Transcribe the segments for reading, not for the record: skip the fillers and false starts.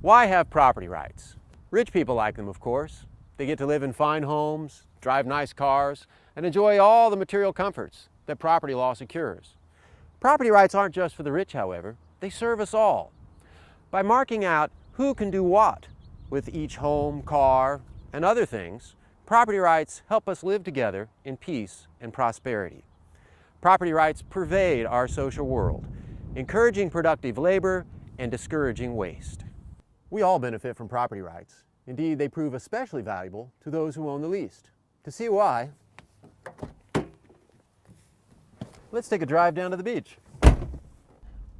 Why have property rights? Rich people like them, of course. They get to live in fine homes, drive nice cars, and enjoy all the material comforts that property law secures. Property rights aren't just for the rich, however. They serve us all. By marking out who can do what with each home, car, and other things, property rights help us live together in peace and prosperity. Property rights pervade our social world, encouraging productive labor and discouraging waste. We all benefit from property rights. Indeed, they prove especially valuable to those who own the least. To see why, let's take a drive down to the beach.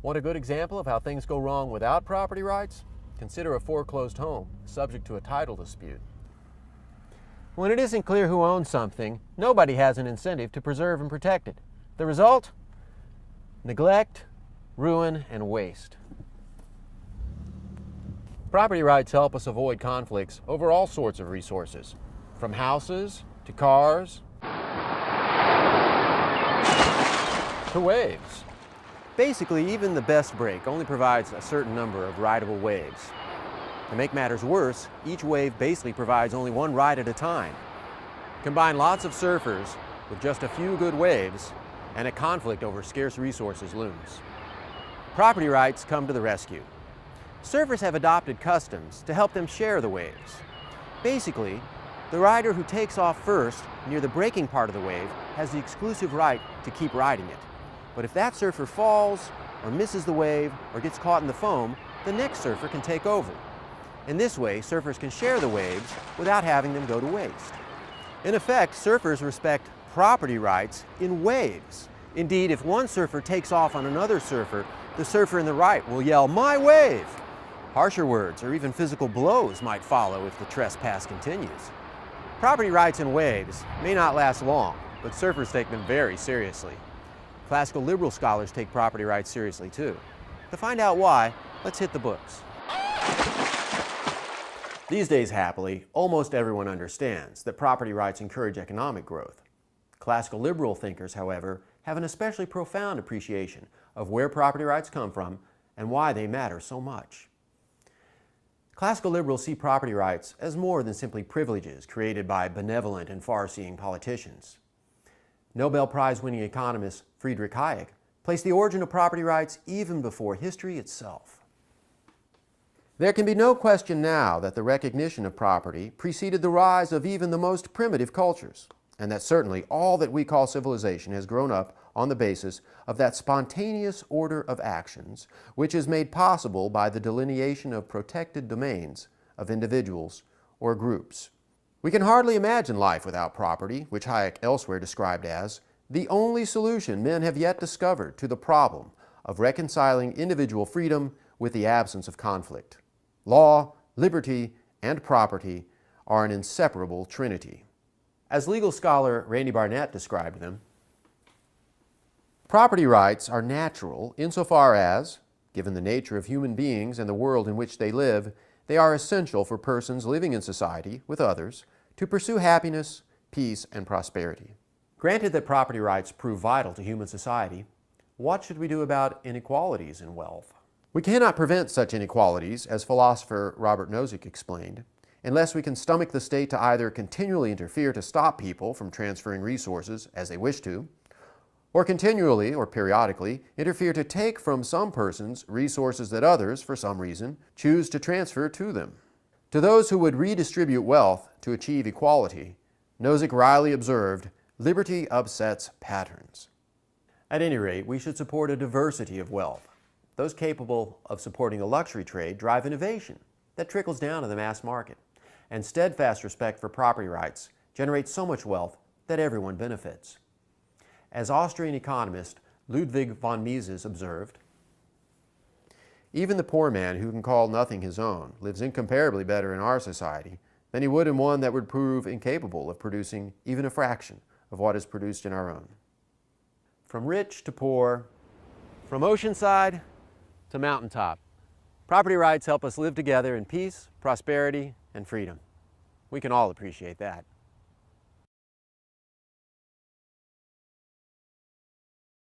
Want a good example of how things go wrong without property rights? Consider a foreclosed home subject to a title dispute. When it isn't clear who owns something, nobody has an incentive to preserve and protect it. The result? Neglect, ruin, and waste. Property rights help us avoid conflicts over all sorts of resources, from houses to cars to waves. Basically, even the best break only provides a certain number of rideable waves. To make matters worse, each wave basically provides only one ride at a time. Combine lots of surfers with just a few good waves, and a conflict over scarce resources looms. Property rights come to the rescue. Surfers have adopted customs to help them share the waves. Basically, the rider who takes off first near the breaking part of the wave has the exclusive right to keep riding it. But if that surfer falls, or misses the wave, or gets caught in the foam, the next surfer can take over. In this way, surfers can share the waves without having them go to waste. In effect, surfers respect property rights in waves. Indeed, if one surfer takes off on another surfer, the surfer in the right will yell, "My wave!" Harsher words or even physical blows might follow if the trespass continues. Property rights in waves may not last long, but surfers take them very seriously. Classical liberal scholars take property rights seriously too. To find out why, let's hit the books. These days, happily, almost everyone understands that property rights encourage economic growth. Classical liberal thinkers, however, have an especially profound appreciation of where property rights come from and why they matter so much. Classical liberals see property rights as more than simply privileges created by benevolent and far-seeing politicians. Nobel Prize-winning economist Friedrich Hayek placed the origin of property rights even before history itself. There can be no question now that the recognition of property preceded the rise of even the most primitive cultures, and that certainly all that we call civilization has grown up on the basis of that spontaneous order of actions which is made possible by the delineation of protected domains of individuals or groups. We can hardly imagine life without property, which Hayek elsewhere described as the only solution men have yet discovered to the problem of reconciling individual freedom with the absence of conflict. Law, liberty, and property are an inseparable trinity. As legal scholar Randy Barnett described them, property rights are natural insofar as, given the nature of human beings and the world in which they live, they are essential for persons living in society with others to pursue happiness, peace, and prosperity. Granted that property rights prove vital to human society, what should we do about inequalities in wealth? We cannot prevent such inequalities, as philosopher Robert Nozick explained, unless we can stomach the state to either continually interfere to stop people from transferring resources as they wish to, or continually or periodically interfere to take from some persons resources that others, for some reason, choose to transfer to them. To those who would redistribute wealth to achieve equality, Nozick wryly observed, "Liberty upsets patterns." At any rate, we should support a diversity of wealth. Those capable of supporting the luxury trade drive innovation that trickles down to the mass market, and steadfast respect for property rights generates so much wealth that everyone benefits. As Austrian economist Ludwig von Mises observed, "Even the poor man who can call nothing his own lives incomparably better in our society than he would in one that would prove incapable of producing even a fraction of what is produced in our own." From rich to poor, from oceanside to mountaintop, property rights help us live together in peace, prosperity, and freedom. We can all appreciate that.